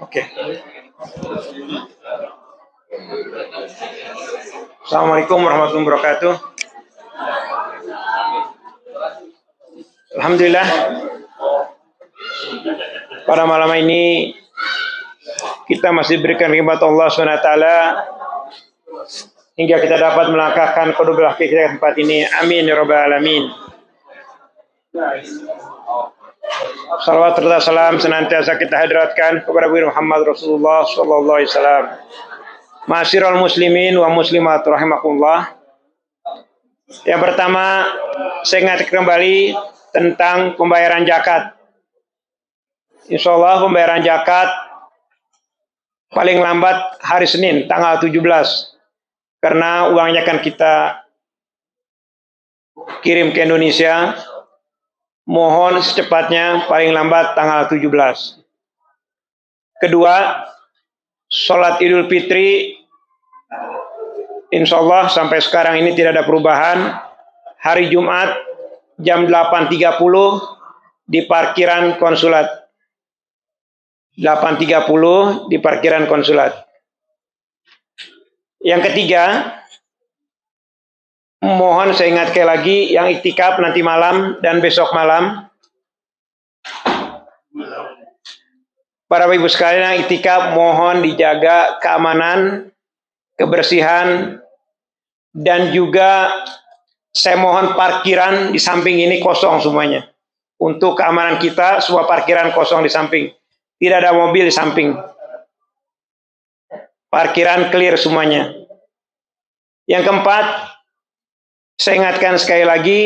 Oke. Assalamualaikum warahmatullahi wabarakatuh. Alhamdulillah, pada malam ini kita masih berikan nikmat Allah SWT hingga kita dapat melangkahkan kedua belah kaki kita ke tempat ini. Amin ya rabbal alamin. Salawat serta salam senantiasa kita hadiratkan kepada Nabi Muhammad Rasulullah sallallahu alaihi wasallam. Ma'asyiral muslimin wa muslimat rahimakumullah. Yang pertama, saya ingatkan kembali tentang pembayaran zakat. Insyaallah pembayaran zakat paling lambat hari Senin tanggal 17. Karena uangnya akan kita kirim ke Indonesia. Mohon secepatnya paling lambat tanggal 17. Kedua, sholat Idul Fitri insya Allah sampai sekarang ini tidak ada perubahan. Hari Jumat jam 8.30 di parkiran konsulat. 8.30 di parkiran konsulat. Yang ketiga, mohon saya ingatkan lagi yang iktikaf nanti malam dan besok malam. Para ibu sekalian yang iktikaf mohon dijaga keamanan, kebersihan, dan juga saya mohon parkiran di samping ini kosong semuanya. Untuk keamanan kita, semua parkiran kosong di samping. Tidak ada mobil di samping. Parkiran clear semuanya. Yang keempat, saya ingatkan sekali lagi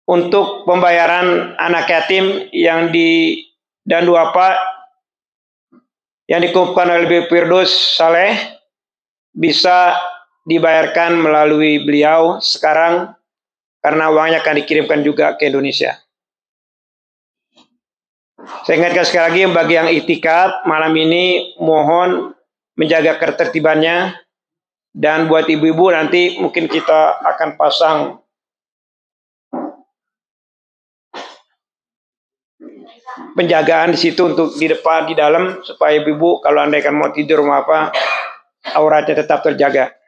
untuk pembayaran anak yatim yang di dan duafa yang dikumpulkan oleh Habib Firdaus Saleh bisa dibayarkan melalui beliau sekarang karena uangnya akan dikirimkan juga ke Indonesia. Saya ingatkan sekali lagi bagi yang iktikaf malam ini mohon menjaga ketertibannya. Dan buat ibu-ibu nanti mungkin kita akan pasang penjagaan di situ untuk di depan, di dalam supaya ibu-ibu kalau andaikan mau tidur mau apa auratnya tetap terjaga.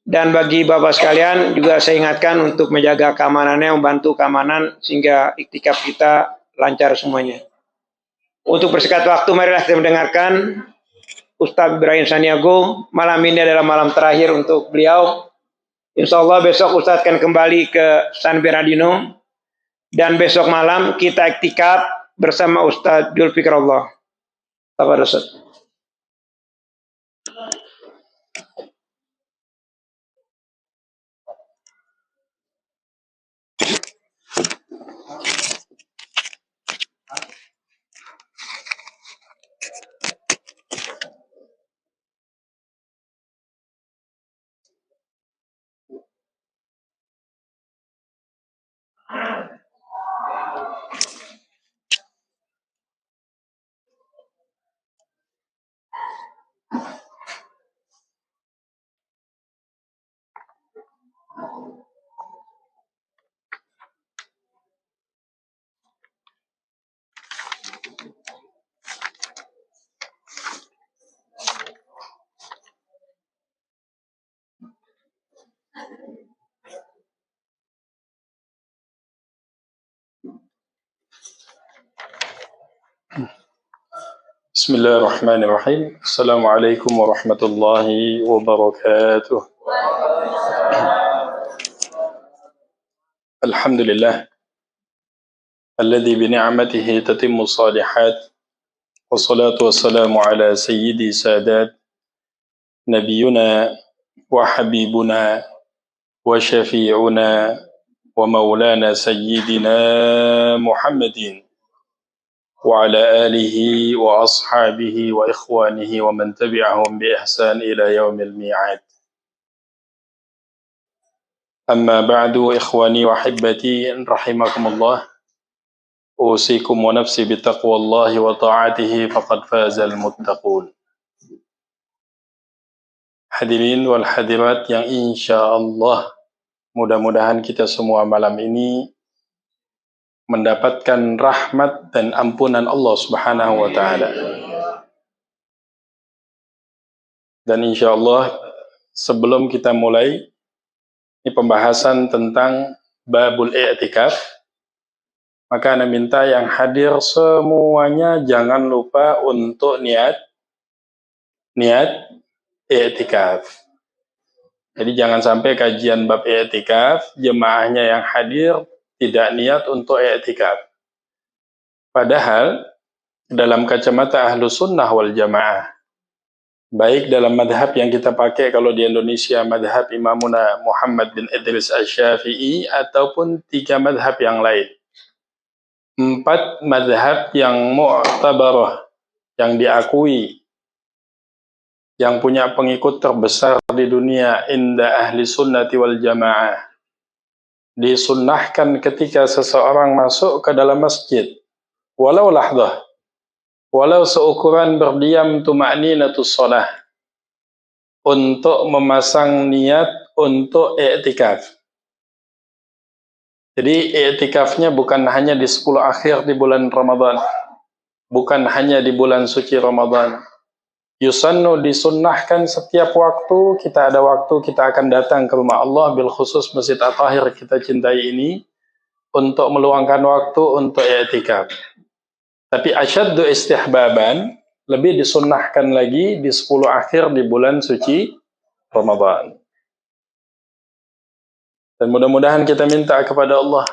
Dan bagi bapak sekalian juga saya ingatkan untuk menjaga keamanannya, membantu keamanan sehingga iktikaf kita lancar semuanya. Untuk bersingkat waktu marilah kita mendengarkan Ustaz Ibrahim Saniago. Malam ini adalah malam terakhir untuk beliau. Insya Allah besok Ustaz akan kembali ke San Bernardino. Dan besok malam kita iktikaf bersama Ustaz Zulfikrullah. Tafadhol Ustaz. Bismillahirrahmanirrahim. Assalamualaikum warahmatullahi wabarakatuh. Alhamdulillah alladzi bi ni'matihi tatimmu shalihat wassalatu wassalamu ala sayyidi sadat nabiyyuna wa habibuna wa syafi'una wa maulana sayyidina Muhammadin وعلى آله وأصحابه وإخوانه ومن تبعهم بإحسان إلى يوم الميعاد. أما بعد إخواني وأحبتي رحمكم الله، أوصيكم ونفسي بتقوى الله وطاعته فقد فاز المتقون. hadirin wal hadirat yang insya Allah mudah-mudahan kita semua malam ini mendapatkan rahmat dan ampunan Allah Subhanahu wa Ta'ala. Dan insya Allah sebelum kita mulai ini pembahasan tentang babul i'tikaf, maka Anda minta yang hadir semuanya jangan lupa untuk niat i'tikaf. Jadi jangan sampai kajian bab i'tikaf jemaahnya yang hadir tidak niat untuk i'tikaf. Padahal dalam kacamata Ahlus Sunnah wal Jamaah, baik dalam madhab yang kita pakai kalau di Indonesia madhab Imamuna Muhammad bin Idris Asy-Syafi'i ataupun 3 madhab yang lain, 4 madhab yang mu'tabarah, yang diakui, yang punya pengikut terbesar di dunia inda ahli sunnati wal jamaah, disunnahkan ketika seseorang masuk ke dalam masjid, walau lahdah, walau seukuran berdiam tuma'ninatus shalah, untuk memasang niat untuk i'tikaf. Jadi i'tikafnya bukan hanya di 10 akhir di bulan Ramadan, bukan hanya di bulan suci Ramadan. Yusannu, disunnahkan setiap waktu kita ada waktu kita akan datang ke rumah Allah, bil khusus Masjid At-Tahir kita cintai ini, untuk meluangkan waktu untuk i'tikaf. Tapi asyaddu istihbaban, lebih disunnahkan lagi di 10 akhir di bulan suci Ramadan. Dan mudah-mudahan kita minta kepada Allah,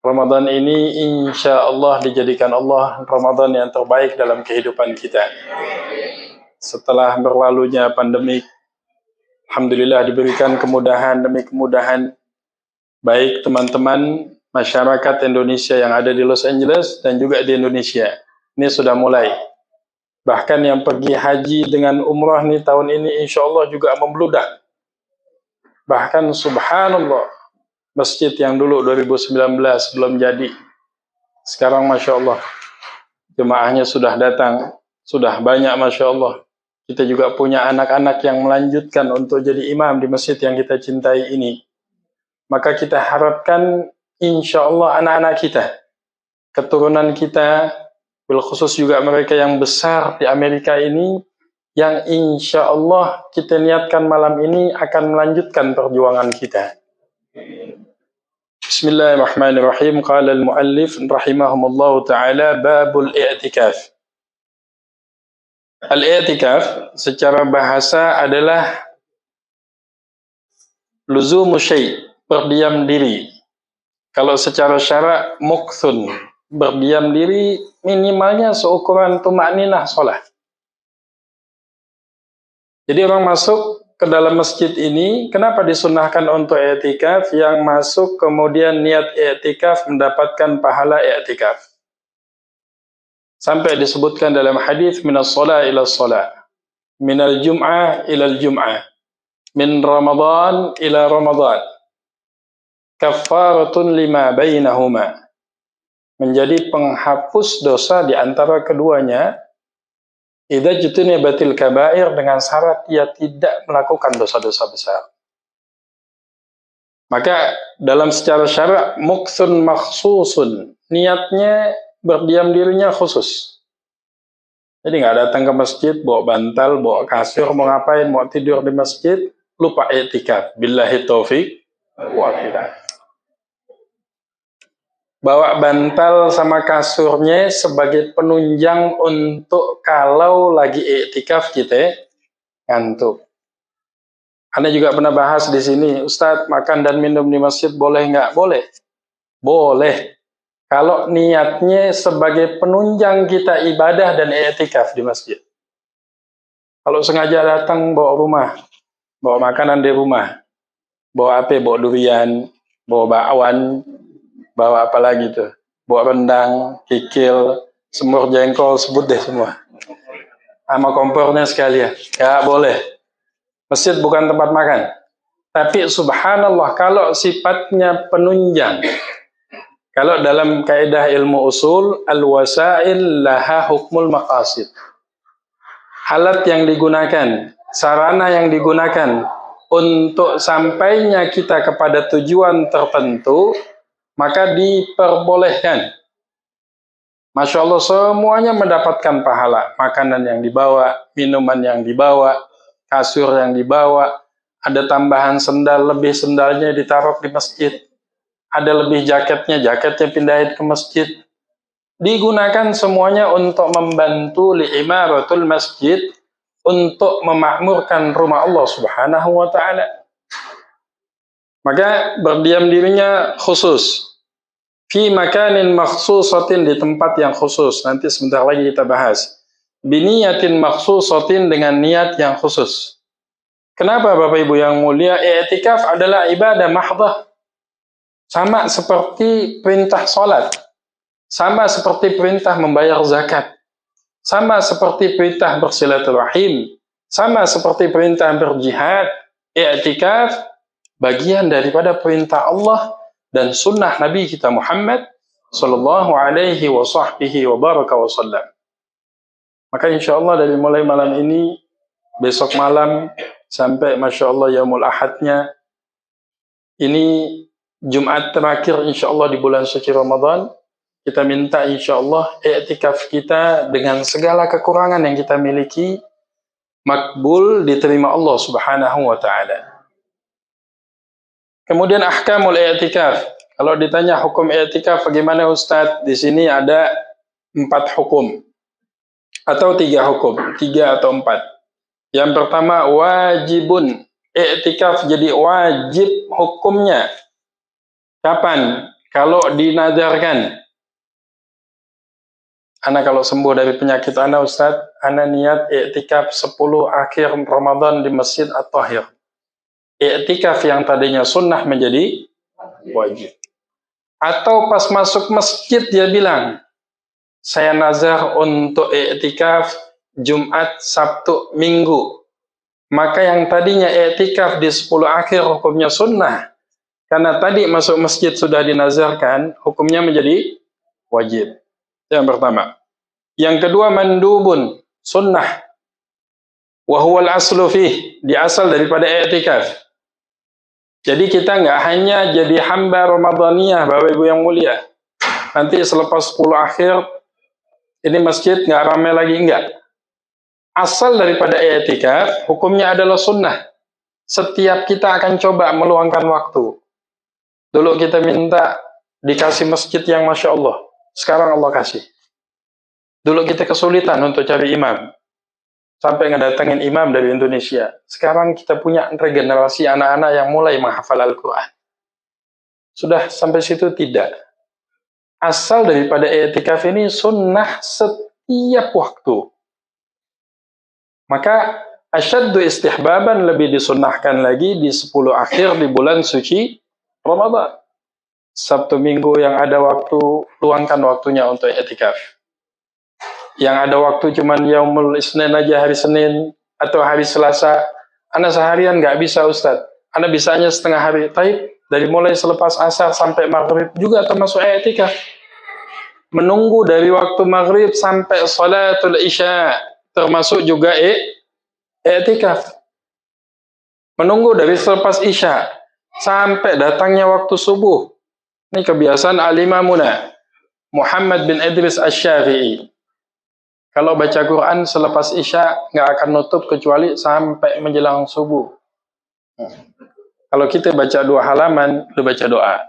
Ramadan ini insya Allah dijadikan Allah Ramadan yang terbaik dalam kehidupan kita. Setelah berlalunya pandemik, alhamdulillah diberikan kemudahan demi kemudahan, baik teman-teman masyarakat Indonesia yang ada di Los Angeles dan juga di Indonesia. Ini sudah mulai. Bahkan yang pergi haji dengan umrah nih tahun ini insya Allah juga membludak. Bahkan subhanallah, masjid yang dulu 2019 belum jadi, sekarang Masya Allah jemaahnya sudah datang, sudah banyak Masya Allah. Kita juga punya anak-anak yang melanjutkan untuk jadi imam di masjid yang kita cintai ini. Maka kita harapkan insya Allah anak-anak kita, keturunan kita, bil khusus juga mereka yang besar di Amerika ini, yang insya Allah kita niatkan malam ini akan melanjutkan perjuangan kita. Bismillahirrahmanirrahim. Qala al-muallif rahimahumullah ta'ala, babul i'tikaf. Al-i'tikaf secara bahasa adalah luzumu syai', berdiam diri. Kalau secara syarak mukthun, berdiam diri minimalnya seukuran tuma'ninah shalah. Jadi orang masuk ke dalam masjid ini, kenapa disunnahkan untuk i'tikaf? Yang masuk kemudian niat i'tikaf mendapatkan pahala i'tikaf. Sampai disebutkan dalam hadis minas shalah ila shalah, minal jum'ah ila jum'ah, min Ramadan ila Ramadan, kaffaratun lima bainahuma, menjadi penghapus dosa di antara keduanya, idza jutunibatil kabair, dengan syarat ia tidak melakukan dosa-dosa besar. Maka dalam secara syarak muksun makhsusun, niatnya berdiam dirinya khusus. Jadi nggak datang ke masjid bawa bantal, bawa kasur, mau ngapain, mau tidur di masjid, lupa i'tikaf. Billahi taufik wa hidayah. Bawa bantal sama kasurnya sebagai penunjang untuk kalau lagi i'tikaf kita ngantuk. Anda juga pernah bahas di sini, Ustadz, makan dan minum di masjid boleh nggak? Boleh. Boleh. Kalau niatnya sebagai penunjang kita ibadah dan i'tikaf di masjid. Kalau sengaja datang bawa rumah, bawa makanan di rumah, bawa apa? Bawa durian, bawa bakwan, bawa apa lagi tuh? Bawa rendang, kikil, semur jengkol, sebut deh semua. Sama kompornya sekalian. Ya boleh. Masjid bukan tempat makan. Tapi subhanallah, kalau sifatnya penunjang, kalau dalam kaidah ilmu usul, al-wasail laha hukmul maqasid. Alat yang digunakan sarana yang digunakan untuk sampainya kita kepada tujuan tertentu, maka diperbolehkan. Masya Allah, semuanya mendapatkan pahala. Makanan yang dibawa, minuman yang dibawa, kasur yang dibawa, ada tambahan sendal, lebih sendalnya ditaruh di masjid. Ada lebih jaketnya pindahin ke masjid. Digunakan semuanya untuk membantu li'imaratul masjid, untuk memakmurkan rumah Allah Subhanahu wa ta'ala. Maka berdiam dirinya khusus. Fi makanin makhsusatin, di tempat yang khusus. Nanti sebentar lagi kita bahas. Biniyatin makhsusatin, dengan niat yang khusus. Kenapa Bapak Ibu yang mulia? I'tikaf adalah ibadah mahdhah. Sama seperti perintah salat. Sama seperti perintah membayar zakat. Sama seperti perintah bersilaturahim. Sama seperti perintah berjihad. I'tikaf bagian daripada perintah Allah dan sunnah Nabi kita Muhammad sallallahu alaihi wa sahbihi wa baraka wa sallam. Maka insyaallah dari mulai malam ini, besok malam sampai Masya Allah Yaumul Ahadnya, ini Jumat terakhir insyaallah di bulan suci Ramadan, kita minta insyaallah i'tikaf kita dengan segala kekurangan yang kita miliki makbul, diterima Allah Subhanahu wa ta'ala. Kemudian ahkamul i'tikaf. Kalau ditanya hukum i'tikaf bagaimana Ustadz? Di sini ada 4 hukum. Atau 3 hukum. 3 atau 4. Yang pertama, wajibun. I'tikaf jadi wajib hukumnya. Kapan? Kalau dinazarkan. Ana kalau sembuh dari penyakit ana Ustadz, ana niat i'tikaf 10 akhir Ramadan di Masjid At-Tahir. I'tikaf yang tadinya sunnah menjadi wajib. Atau pas masuk masjid dia bilang, saya nazar untuk i'tikaf Jumat, Sabtu, Minggu. Maka yang tadinya i'tikaf di 10 akhir hukumnya sunnah, karena tadi masuk masjid sudah dinazarkan, hukumnya menjadi wajib. Yang pertama. Yang kedua, mandubun, sunnah. Wa huwal aslu fih, di asal daripada i'tikaf. Jadi kita nggak hanya jadi hamba Ramadaniyah, Bapak Ibu yang mulia. Nanti selepas 10 akhir, ini masjid nggak ramai lagi, enggak. Asal daripada i'tikaf, hukumnya adalah sunnah. Setiap kita akan coba meluangkan waktu. Dulu kita minta dikasih masjid yang Masya Allah. Sekarang Allah kasih. Dulu kita kesulitan untuk cari imam. Sampai ngedatengin imam dari Indonesia. Sekarang kita punya regenerasi anak-anak yang mulai menghafal Al-Quran. Sudah sampai situ tidak. Asal daripada i'tikaf ini sunnah setiap waktu. Maka asyaddu istihbaban, lebih disunnahkan lagi di 10 akhir di bulan suci Ramadan. Sabtu Minggu yang ada waktu, luangkan waktunya untuk i'tikaf. Yang ada waktu cuman yaumul Isnin aja, hari Senin atau hari Selasa, ana seharian nggak bisa Ustadz. Ana bisanya setengah hari. Taib, dari mulai selepas asar sampai maghrib juga termasuk i'tikaf. Menunggu dari waktu maghrib sampai salatul isya termasuk juga i'tikaf. Menunggu dari selepas isya sampai datangnya waktu subuh. Ini kebiasaan al-imamuna Muhammad bin Idris Asy-Syafi'i. Kalau baca Quran selepas isya nggak akan nutup kecuali sampai menjelang subuh. Kalau kita baca 2 halaman, lu baca doa.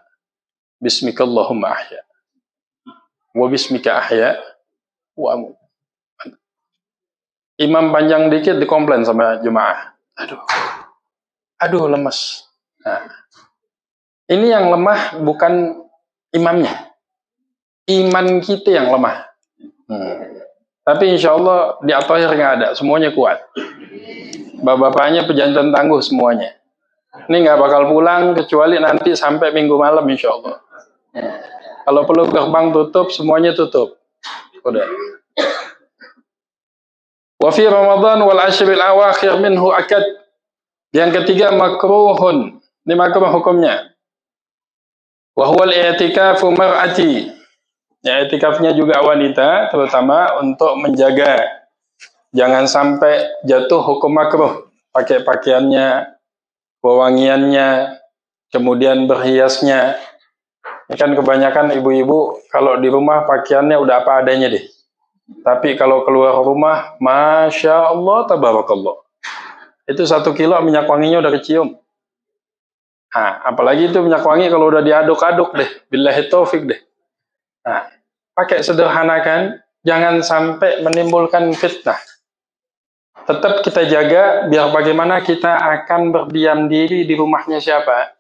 Bismikallahumma ahya. Wa bismika ahya. Wa amut. Imam panjang dikit dikomplain sama jemaah. Aduh lemes. Nah, ini yang lemah bukan imamnya. Iman kita yang lemah. Tapi insya Allah di At-Tahir nggak ada, semuanya kuat. Bapak-bapaknya pejantan tangguh semuanya. Ini nggak bakal pulang kecuali nanti sampai Minggu malam insya Allah. Kalau perlu gerbang tutup, semuanya tutup. Udah. Wa fi Ramadan wal ashril awakhir minhu akad. Yang ketiga makruhun. Ini makruh hukumnya. Wa huwal i'tikafu mar'ati. Ya, i'tikafnya juga wanita, terutama untuk menjaga jangan sampai jatuh hukum makruh. pakai pakaiannya, wewangiannya, kemudian berhiasnya. Ini kan kebanyakan ibu-ibu kalau di rumah pakaiannya udah apa adanya deh. Tapi kalau keluar rumah, Masya Allah, tabarakallah. Itu 1 kilo minyak wanginya udah kecium. Nah, apalagi itu minyak wangi kalau udah diaduk-aduk deh. Billahi taufik deh. Nah, pakai sederhanakan, jangan sampai menimbulkan fitnah. Tetap kita jaga biar bagaimana kita akan berdiam diri di rumahnya siapa.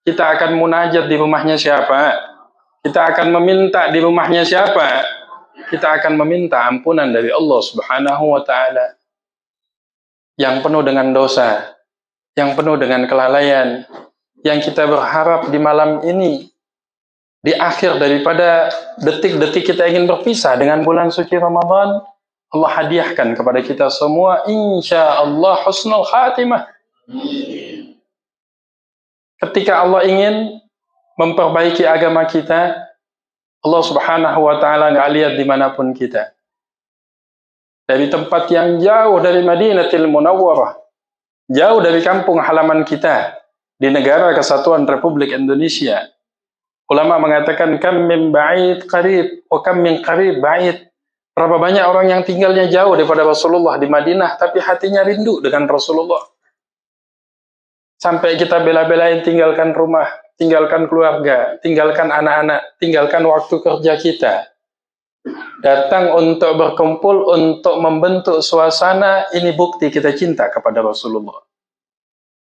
Kita akan munajat di rumahnya siapa. Kita akan meminta di rumahnya siapa. Kita akan meminta ampunan dari Allah Subhanahu wa ta'ala. Yang penuh dengan dosa, yang penuh dengan kelalaian, yang kita berharap di malam ini, di akhir daripada detik-detik kita ingin berpisah dengan bulan suci Ramadan, Allah hadiahkan kepada kita semua, insya Allah husnul khatimah. Ketika Allah ingin memperbaiki agama kita, Allah Subhanahu wa ta'ala nggak lihat dimanapun kita. Dari tempat yang jauh dari Madinatul Munawwarah, jauh dari kampung halaman kita, di negara kesatuan Republik Indonesia. Ulama mengatakan, kam min ba'id qarib, wa kam min qarib ba'id. Berapa banyak orang yang tinggalnya jauh daripada Rasulullah di Madinah, tapi hatinya rindu dengan Rasulullah. Sampai kita bela-belain tinggalkan rumah, tinggalkan keluarga, tinggalkan anak-anak, tinggalkan waktu kerja kita. Datang untuk berkumpul, untuk membentuk suasana, ini bukti kita cinta kepada Rasulullah.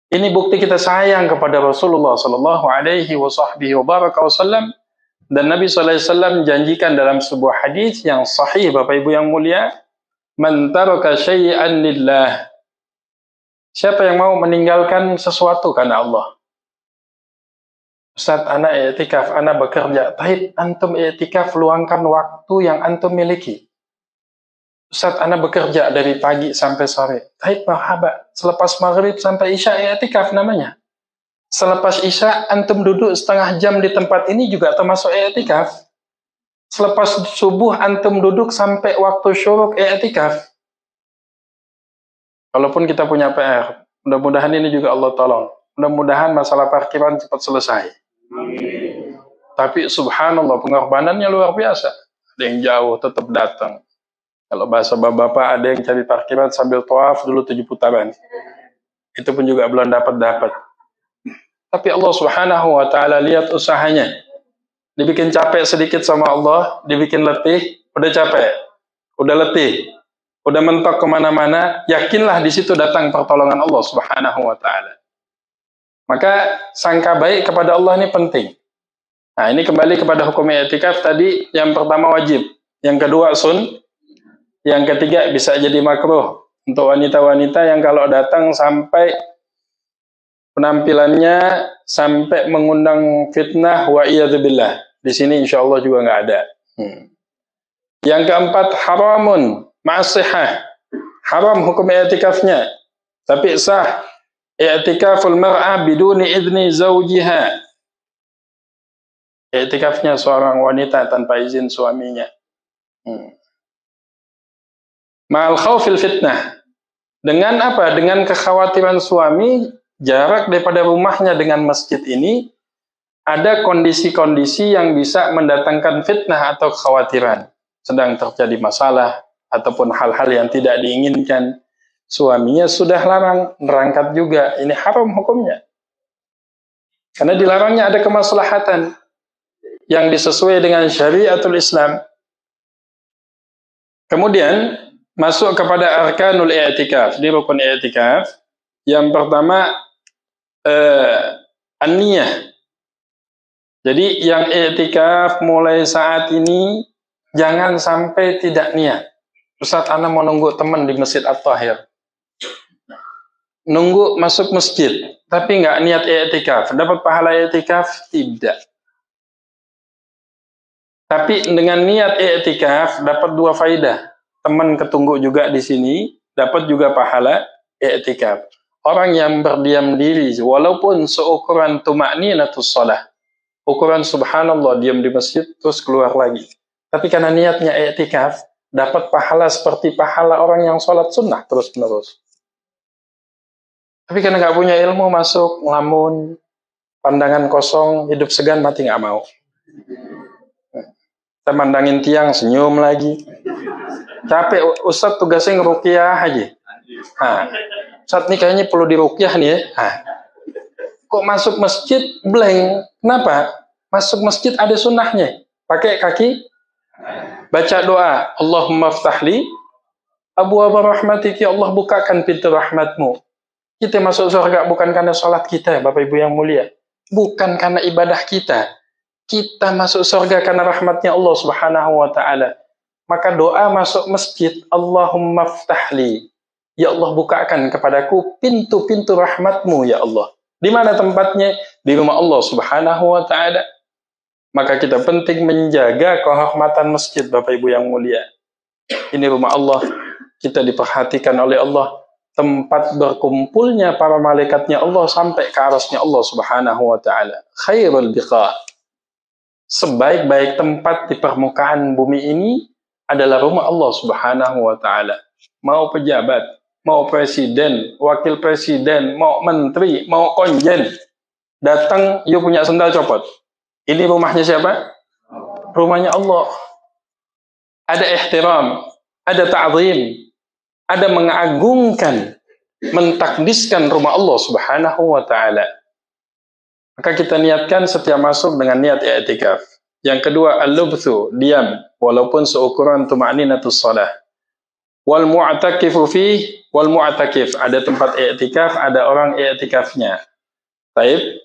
Ini bukti kita sayang kepada Rasulullah sallallahu alaihi wasallam. Dan Nabi sallallahu alaihi wasallam janjikan dalam sebuah hadis yang sahih, Bapak Ibu yang mulia, man taraka syai'an lillah. Siapa yang mau meninggalkan sesuatu karena Allah? Ustaz, anak i'tikaf, anak bekerja. Taib, antum i'tikaf, luangkan waktu yang antum miliki. Ustaz, anak bekerja dari pagi sampai sore. Taib, marhaba. Selepas maghrib sampai isya i'tikaf namanya. Selepas isya, antum duduk setengah jam di tempat ini juga termasuk i'tikaf. Selepas subuh, antum duduk sampai waktu syuruk i'tikaf. Walaupun kita punya PR, mudah-mudahan ini juga Allah tolong. Mudah-mudahan masalah parkiran cepat selesai. Amin. Tapi subhanallah, pengorbanannya luar biasa. Ada yang jauh tetap datang. Kalau bahasa bapak-bapak, ada yang cari parkiran sambil tawaf dulu 7 putaran. Itu pun juga belum dapat. Tapi Allah Subhanahu wa ta'ala lihat usahanya. Dibikin capek sedikit sama Allah, dibikin letih, udah capek, udah letih, udah mentok kemana-mana, yakinlah di situ datang pertolongan Allah Subhanahu wa ta'ala. Maka sangka baik kepada Allah ini penting. Nah, ini kembali kepada hukum i'tikaf tadi. Yang pertama wajib, yang kedua sun, yang ketiga bisa jadi makruh untuk wanita-wanita yang kalau datang sampai penampilannya sampai mengundang fitnah wa iyadzubillah. Di sini insya Allah juga nggak ada. Yang keempat haramun ma'asihah, haram hukum i'tikafnya, tapi sah. I'tikaful mar'ah biduni idzni zawjiha. I'tikafnya seorang wanita tanpa izin suaminya. Ma'al khawfil fitnah. Dengan apa? Dengan kekhawatiran suami, jarak daripada rumahnya dengan masjid ini, ada kondisi-kondisi yang bisa mendatangkan fitnah atau kekhawatiran. Sedang terjadi masalah, ataupun hal-hal yang tidak diinginkan. Suaminya sudah larang, berangkat juga. Ini haram hukumnya. Karena dilarangnya ada kemaslahatan yang disesuai dengan syariatul Islam. Kemudian masuk kepada arkanul i'tikaf. Di rukun i'tikaf, yang pertama an-niyah. Jadi yang i'tikaf mulai saat ini jangan sampai tidak niat. Ustaz, ana mau nunggu teman di Masjid At-Tahir. Nunggu masuk masjid, tapi nggak niat i'tikaf. Dapat pahala i'tikaf? Tidak. Tapi dengan niat i'tikaf dapat 2 faidah. Teman ketunggu juga di sini, dapat juga pahala i'tikaf. Orang yang berdiam diri, walaupun seukuran tuma'ninatus shalah, ukuran subhanallah, diam di masjid terus keluar lagi. Tapi karena niatnya i'tikaf, dapat pahala seperti pahala orang yang sholat sunnah terus-menerus. Tapi karena nggak punya ilmu, masuk, ngelamun, pandangan kosong, hidup segan, mati nggak mau. Kita mandangin tiang, senyum lagi. Capek, Ustadz tugasnya ngeruqyah aja. Nah, Ustadz nih kayaknya perlu diruqyah nih ya. Nah, kok masuk masjid blank? Kenapa? Masuk masjid ada sunnahnya. Pakai kaki, baca doa. Allahumma ftahli abwaaba rahmatik, ya Allah bukakan pintu rahmatmu. Kita masuk surga bukan karena sholat kita, Bapak Ibu yang mulia. Bukan karena ibadah kita. Kita masuk surga karena rahmatnya Allah Subhanahu wa ta'ala. Maka doa masuk masjid, Allahumma ftahli. Ya Allah bukakan kepadaku pintu-pintu rahmatmu ya Allah. Di mana tempatnya? Di rumah Allah Subhanahu wa ta'ala. Maka kita penting menjaga kehormatan masjid, Bapak Ibu yang mulia. Ini rumah Allah, kita diperhatikan oleh Allah. Tempat berkumpulnya para malaikatnya Allah sampai ke arasnya Allah Subhanahu wa ta'ala. Khairul biqa. Sebaik-baik tempat di permukaan bumi ini adalah rumah Allah Subhanahu wa ta'ala. Mau pejabat, mau presiden, wakil presiden, mau menteri, mau konjen, datang, yuk punya sendal copot. Ini rumahnya siapa? Rumahnya Allah. Ada ihtiram, ada ta'zim, ada mengagungkan, mentakdiskan rumah Allah Subhanahu wa ta'ala. Maka kita niatkan setiap masuk dengan niat i'tikaf. Yang kedua, al-lubthu, diam, walaupun seukuran tuma'ninatus shalah. Wal mu'takifu fih, wal mu'takif, ada tempat i'tikaf, ada orang i'tikafnya. Baik.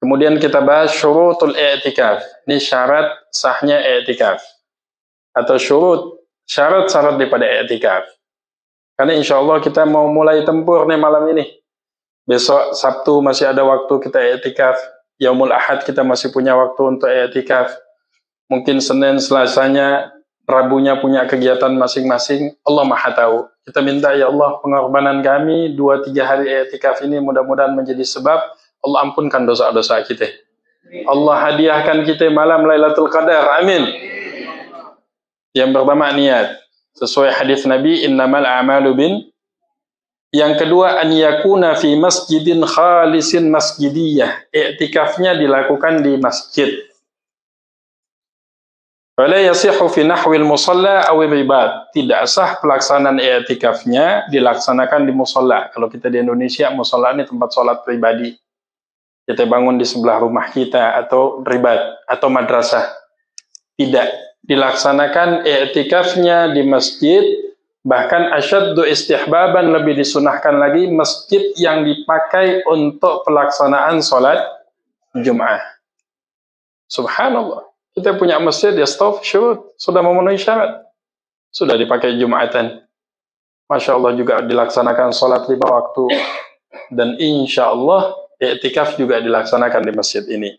Kemudian kita bahas syurutul i'tikaf. Ini syarat sahnya i'tikaf. Atau syarat-syarat daripada i'tikaf. Karena insya Allah kita mau mulai tempur nih malam ini. Besok Sabtu masih ada waktu kita i'tikaf. Yaumul Ahad kita masih punya waktu untuk i'tikaf. Mungkin Senin, Selasanya, Rabunya punya kegiatan masing-masing. Allah Maha tahu. Kita minta ya Allah pengorbanan kami 2-3 hari i'tikaf ini mudah-mudahan menjadi sebab Allah ampunkan dosa-dosa kita. Allah hadiahkan kita malam Lailatul Qadar. Amin. Yang pertama niat. Sesuai hadis Nabi, innamal a'malu bin. Yang kedua, an yakuna fi masjidin khalisin masjidiyah. I'tikafnya dilakukan di masjid. Wala yasihu fi nahwil musalla aw ibad. Tidak sah pelaksanaan i'tikafnya dilaksanakan di musalla. Kalau kita di Indonesia, musalla ini tempat sholat pribadi. Kita bangun di sebelah rumah kita atau ribat atau madrasah. Tidak dilaksanakan i'tikafnya di masjid, bahkan asyaddu istihbaban, lebih disunahkan lagi masjid yang dipakai untuk pelaksanaan sholat Jum'ah. Subhanallah, kita punya masjid ya syurut, sudah memenuhi syarat, sudah dipakai Jum'atan. Masya Allah juga dilaksanakan sholat 5 waktu, dan insya Allah i'tikaf juga dilaksanakan di masjid ini.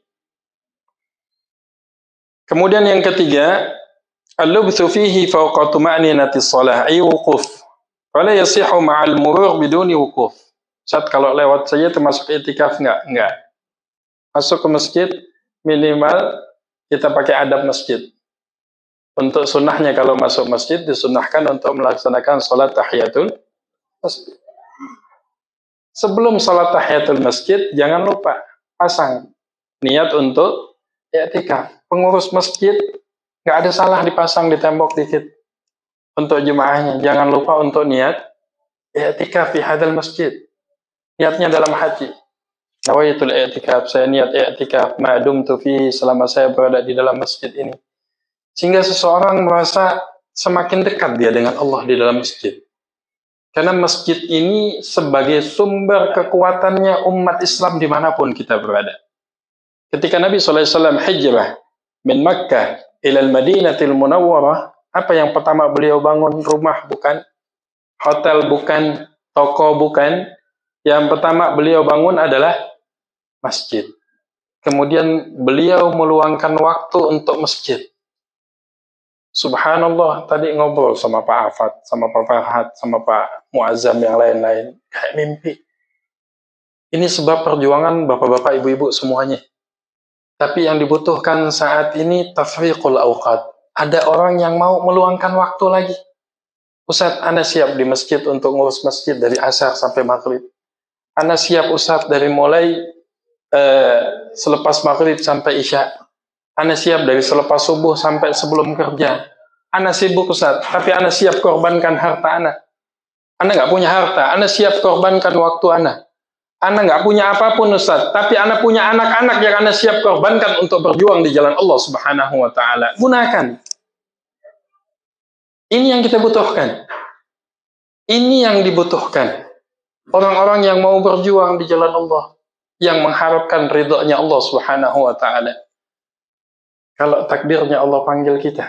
Kemudian yang ketiga, al-lubthu fihi fawqa tuma'ninatis shalah, ay wuquf. Wala yasihu ma'al murur biduni wuquf. Saat kalau lewat saja termasuk i'tikaf enggak. Masuk ke masjid minimal kita pakai adab masjid. Untuk sunnahnya kalau masuk masjid disunnahkan untuk melaksanakan salat tahiyatul masjid. Sebelum salat tahiyatul masjid jangan lupa pasang niat untuk i'tikaf. Pengurus masjid nggak ada salah dipasang di tembok dikit untuk jemaahnya. Jangan lupa untuk niat i'tikaf fi hadzal masjid. Niatnya dalam hati. Nawaitul i'tikaf, saya niat i'tikaf ma dumtu fi, selama saya berada di dalam masjid ini. Sehingga seseorang merasa semakin dekat dia dengan Allah di dalam masjid. Karena masjid ini sebagai sumber kekuatannya umat Islam dimanapun kita berada. Ketika Nabi SAW hijrah min Makkah ilal Madinatil Munawwarah, apa yang pertama beliau bangun? Rumah bukan, hotel bukan, toko bukan. Yang pertama beliau bangun adalah masjid. Kemudian beliau meluangkan waktu untuk masjid. Subhanallah, tadi ngobrol sama Pak Afat, sama Pak Farhat, sama Pak Muazzam yang lain-lain. Kayak mimpi. Ini sebab perjuangan bapak-bapak, ibu-ibu semuanya. Tapi yang dibutuhkan saat ini tafriqul awqat. Ada orang yang mau meluangkan waktu lagi. Ustaz, Anda siap di masjid untuk ngurus masjid dari asar sampai maghrib. Ana siap Ustaz dari mulai selepas maghrib sampai isya. Ana siap dari selepas subuh sampai sebelum kerja. Ana sibuk Ustaz, tapi ana siap korbankan harta ana. Ana nggak punya harta, ana siap korbankan waktu ana. Ana nggak punya apapun Ustaz, tapi ana punya anak-anak yang ana siap korbankan untuk berjuang di jalan Allah Subhanahu wa taala. Gunakan. Ini yang kita butuhkan. Ini yang dibutuhkan. Orang-orang yang mau berjuang di jalan Allah, yang mengharapkan ridhonya Allah Subhanahu wa taala. Kalau takdirnya Allah panggil kita,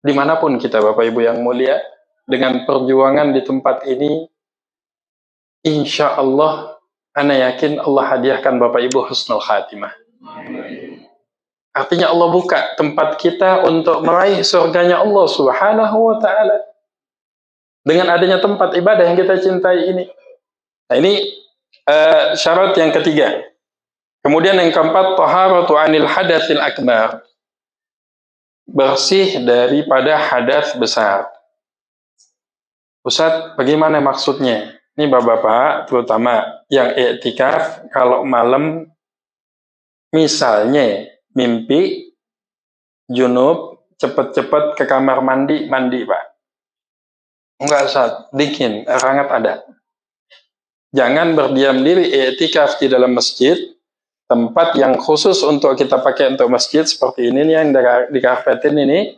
dimanapun kita Bapak Ibu yang mulia, dengan perjuangan di tempat ini, insya Allah, ana yakin Allah hadiahkan Bapak Ibu husnul khatimah. Artinya Allah buka tempat kita untuk meraih surganya Allah Subhanahu wa ta'ala. Dengan adanya tempat ibadah yang kita cintai ini. Nah ini syarat yang ketiga. Kemudian yang keempat, taharatu anil hadatsil akbar. Bersih daripada hadas besar. Ustaz, bagaimana maksudnya? Ini bapak-bapak, terutama yang i'tikaf, kalau malam misalnya mimpi junub, cepet-cepet ke kamar mandi Pak. Enggak Ustaz, dingin, hangat ada. Jangan berdiam diri i'tikaf di dalam masjid, tempat yang khusus untuk kita pakai untuk masjid seperti ini nih, yang dikarpetin ini.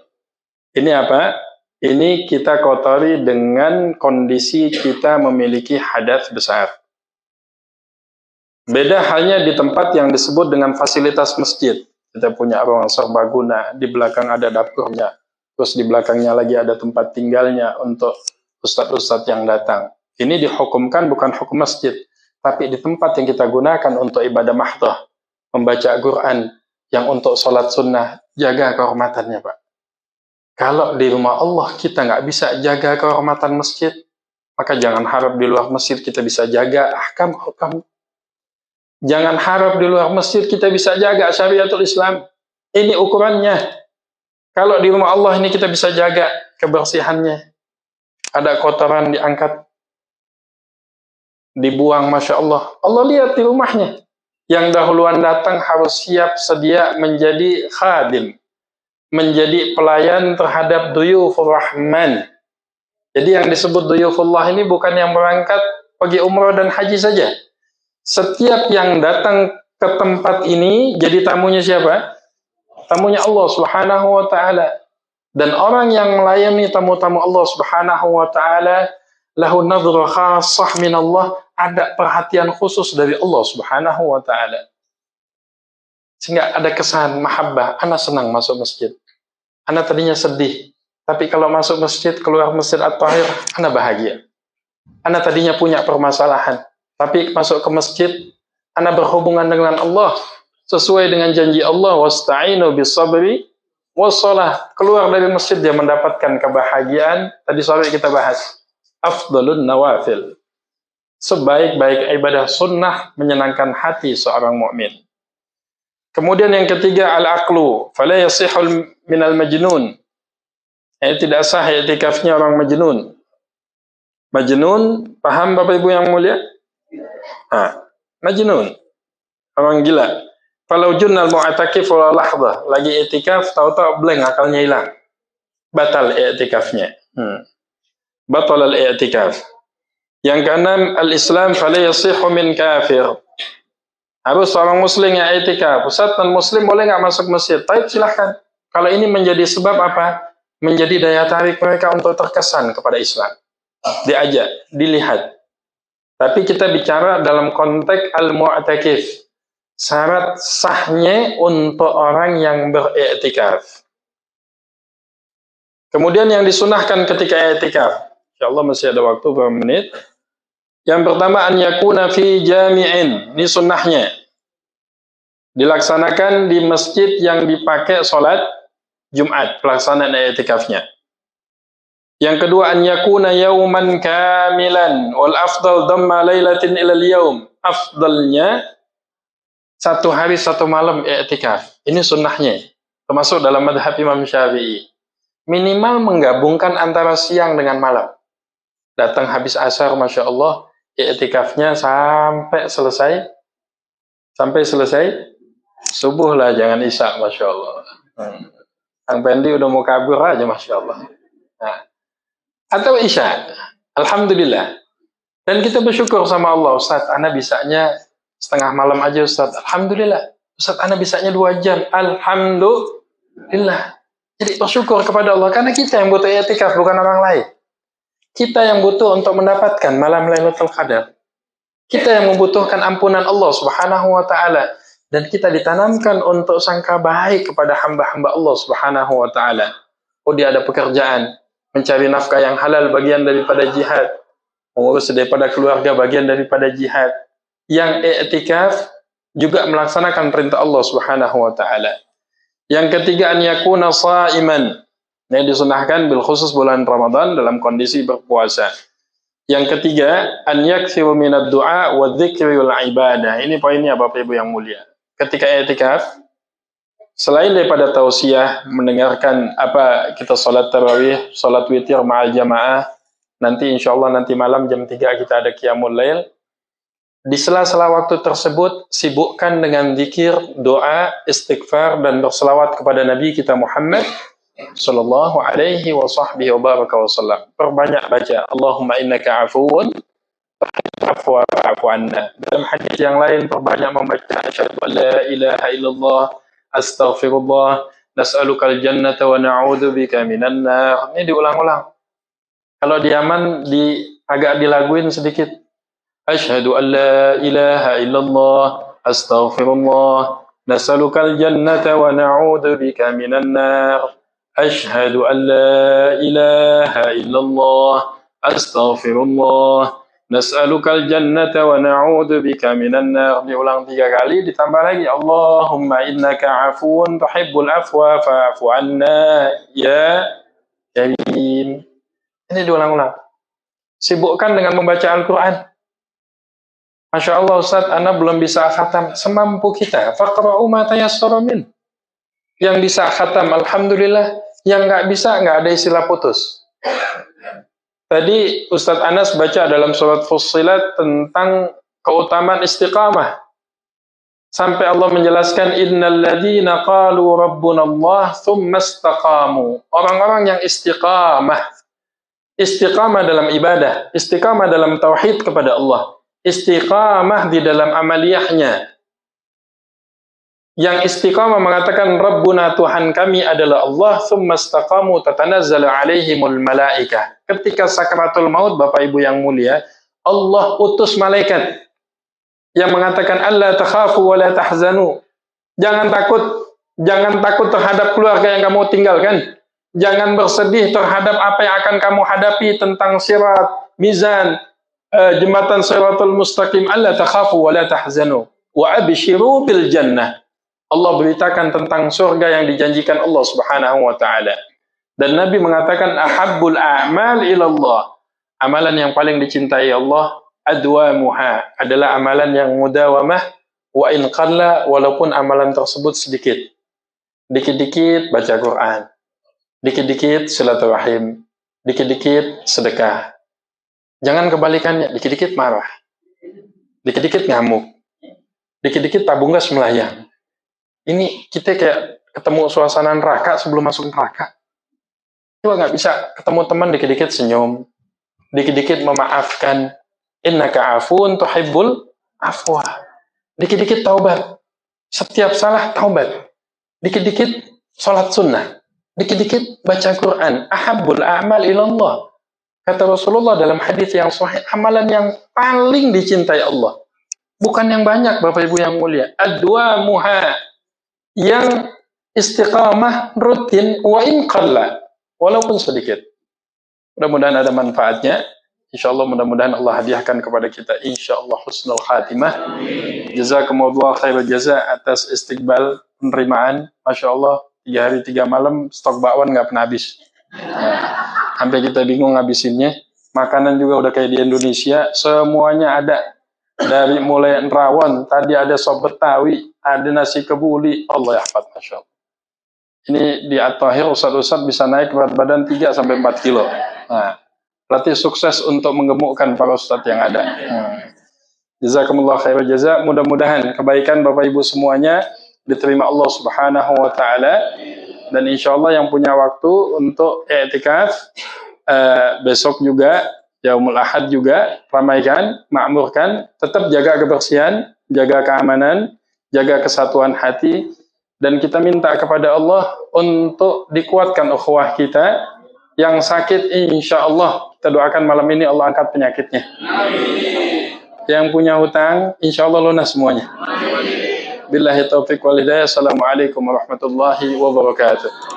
Ini apa? Ini kita kotori dengan kondisi kita memiliki hadas besar. Beda halnya di tempat yang disebut dengan fasilitas masjid. Kita punya ruang serbaguna, di belakang ada dapurnya, terus di belakangnya lagi ada tempat tinggalnya untuk ustadz-ustadz yang datang. Ini dihukumkan bukan hukum masjid, tapi di tempat yang kita gunakan untuk ibadah mahdhah, membaca Quran, yang untuk sholat sunnah, jaga kehormatannya Pak. Kalau di rumah Allah kita nggak bisa jaga kehormatan masjid, maka jangan harap di luar masjid kita bisa jaga ahkam-ahkam. Jangan harap di luar masjid kita bisa jaga syariatul Islam. Ini ukurannya. Kalau di rumah Allah ini kita bisa jaga kebersihannya. Ada kotoran diangkat, dibuang, Masya Allah. Allah lihat di rumahnya. Yang dahuluan datang harus siap sedia menjadi khadim, menjadi pelayan terhadap duyufur rahman. Jadi yang disebut duyufullah ini bukan yang berangkat pergi umrah dan haji saja. Setiap yang datang ke tempat ini jadi tamunya siapa? Tamunya Allah Subhanahu wa ta'ala. Dan orang yang melayani tamu-tamu Allah Subhanahu wa ta'ala, lahu nadhra khassah min Allah, ada perhatian khusus dari Allah Subhanahu wa ta'ala. Sehingga ada kesan mahabbah, ana senang masuk masjid. Ana tadinya sedih, tapi kalau masuk masjid, keluar masjid At-Tahir, ana bahagia. Ana tadinya punya permasalahan, tapi masuk ke masjid, ana berhubungan dengan Allah sesuai dengan janji Allah, wasta'inu bis-sabri was-shalah. Keluar dari masjid dia mendapatkan kebahagiaan. Tadi sore kita bahas afdalun nawafil. Sebaik-baik ibadah sunnah menyenangkan hati seorang mukmin. Kemudian yang ketiga, al-aqlu, fala yasihul minal majnun. Tidak sah i'tikafnya orang majnun. Majnun, paham Bapak Ibu yang mulia? Majnun, orang gila. Falau junnal mu'atakif wala lahdah, lagi i'tikaf, tahu-tahu blank, akalnya hilang. Batal i'tikafnya. Batal al-i'tikaf. Yang keenam, al-Islam fala yasihu min kafir. Harus seorang muslim yang i'tikaf. Ustaz, non muslim boleh nggak masuk masjid? Baik, silahkan. Kalau ini menjadi sebab apa? Menjadi daya tarik mereka untuk terkesan kepada Islam. Diajak, dilihat. Tapi kita bicara dalam konteks al-mu'takif. Syarat sahnya untuk orang yang beriktikaf. Kemudian yang disunahkan ketika i'tikaf. Insyaallah masih ada waktu beberapa menit. Yang pertama, an yakuna fi jami'in. Ini sunnahnya. Dilaksanakan di masjid yang dipakai sholat Jumat, pelaksanaan i'tikafnya. Yang kedua, an yakuna yauman kamilan. Wal afdal damma lailatin ilal yaum. Afdalnya satu hari satu malam i'tikaf. Ini sunnahnya. Termasuk dalam madhab Imam Syafi'i. Minimal menggabungkan antara siang dengan malam. Datang habis asar, Masya Allah. I'tikafnya sampai selesai subuh lah, jangan isya, Masya Allah. Kang Pendi udah mau kabur aja, Masya Allah. Nah, atau isya, alhamdulillah. Dan kita bersyukur sama Allah, Ustaz, ana bisanya setengah malam aja, Ustaz. Alhamdulillah. Ustaz, ana bisanya 2 jam. Alhamdulillah. Jadi bersyukur kepada Allah, karena kita yang butuh i'tikaf, bukan orang lain. Kita yang butuh untuk mendapatkan malam Lailatul Qadar. Kita yang membutuhkan ampunan Allah Subhanahu wa taala, dan kita ditanamkan untuk sangka baik kepada hamba-hamba Allah Subhanahu wa taala. Oh, dia ada pekerjaan, mencari nafkah yang halal bagian daripada jihad. Mengurus daripada keluarga bagian daripada jihad. Yang i'tikaf juga melaksanakan perintah Allah Subhanahu wa taala. Yang ketiga, an yakuna shaiman. Yang disunahkan bil khusus bulan Ramadan dalam kondisi berpuasa. Yang ketiga, an yakthiru minad du'a wa dzikri wal ibadah. Ini poinnya Bapak Ibu yang mulia. Ketika i'tikaf, selain daripada tausiah mendengarkan apa kita salat tarawih, salat witir ma'al jamaah, nanti insyaallah nanti malam jam 3 kita ada qiyamul lail. Di sela-sela waktu tersebut sibukkan dengan zikir, doa, istighfar dan berselawat kepada Nabi kita Muhammad sallallahu alaihi wa sahbihi wa baraka wa sallam. Perbanyak baca Allahumma innaka afuwun tuhibbul afwa anna. Dalam hadis yang lain perbanyak membaca asyhadu an la ilaha illallah astaghfirullah nas'alukal jannata wa na'udzubika minan nar. Ini diulang-ulang. Kalau di Yaman agak dilaguin sedikit. Asyhadu an la ilaha illallah astaghfirullah nas'alukal jannata wa na'udzubika minan nar. Asyhadu an la ilaha illallah astaghfirullah nas'alukal jannata wa na'udzubika minan nar. Diulang 3 kali, ditambah lagi Allahumma innaka afuwun tuhibbul afwa fa'fu anna ya karim. Ini diulang-ulang. Sibukkan dengan membaca Al-Quran. Masya Allah, Ustaz, ana belum bisa khatam. Semampu kita. Faqra'u ma tayassara min. Yang bisa khatam, alhamdulillah. Yang nggak bisa, nggak ada istilah putus. Tadi Ustaz Anas baca dalam surat Fussilat tentang keutamaan istiqamah. Sampai Allah menjelaskan, innal ladzina qalu rabbunallah tsumma istaqamu. Orang-orang yang istiqamah. Istiqamah dalam ibadah. Istiqamah dalam tauhid kepada Allah. Istiqamah di dalam amaliyahnya. Yang istiqamah mengatakan Rabbuna Tuhan kami adalah Allah, tsumma istaqamu tatanazzalu alaihimul malaikah. Ketika sakaratul maut, Bapak Ibu yang mulia, Allah utus malaikat yang mengatakan alla takhafu wa la tahzanu. Jangan takut terhadap keluarga yang kamu tinggalkan. Jangan bersedih terhadap apa yang akan kamu hadapi tentang sirat, mizan, jembatan Shiratal Mustaqim. Alla takhafu wa la tahzanu wa abshiru bil jannah. Allah beritakan tentang surga yang dijanjikan Allah Subhanahu wa taala. Dan Nabi mengatakan ahabbul a'mal ilallah. Amalan yang paling dicintai Allah adwamuha, adalah amalan yang mudawamah wa in qalla, walaupun amalan tersebut sedikit. Dikit-dikit baca Quran, dikit-dikit silaturahim, dikit-dikit sedekah. Jangan kebalikannya, dikit-dikit marah, dikit-dikit ngamuk, dikit-dikit tabung gas melayang. Ini kita kayak ketemu suasana neraka sebelum masuk neraka. Coba nggak bisa ketemu teman dikit-dikit senyum, dikit-dikit memaafkan. Innaka afun tuhibbul afwa. Dikit-dikit taubat. Setiap salah taubat. Dikit-dikit salat sunnah. Dikit-dikit baca Quran. Ahabbul a'mal ilallah. Kata Rasulullah dalam hadis yang sahih, amalan yang paling dicintai Allah. Bukan yang banyak, Bapak Ibu yang mulia. Adwamuha, yang istiqamah rutin wa in qalla, walaupun sedikit. Mudah-mudahan ada manfaatnya. Insyaallah mudah-mudahan Allah hadiahkan kepada kita insyaallah husnul khatimah. Jazakumullah khairul jaza atas istiqbal penerimaan. Masya Allah 3 hari 3 malam stok bakwan nggak pernah habis. Sampai kita bingung ngabisinnya. Makanan juga udah kayak di Indonesia, semuanya ada. Dari mulai rawon, tadi ada sop Betawi, ada nasi kebuli. Allah yahfad, Masya Allah. Ini di At-Tahir Ustaz bisa naik berat badan 3-4 kilo. Nah, Berarti sukses untuk menggemukkan para ustadz yang ada. Jazakumullah khairal jaza. Mudah-mudahan kebaikan Bapak Ibu semuanya diterima Allah Subhanahu wa taala, dan insyaallah yang punya waktu untuk i'tikaf besok juga Yaumul Ahad juga ramaikan, makmurkan, tetap jaga kebersihan, jaga keamanan, jaga kesatuan hati, dan kita minta kepada Allah untuk dikuatkan ukhuwah kita. Yang sakit insyaallah kita doakan malam ini Allah angkat penyakitnya. Yang punya hutang insyaallah lunas semuanya. Billahi taufiq wal hidayah. Assalamualaikum warahmatullahi wabarakatuh.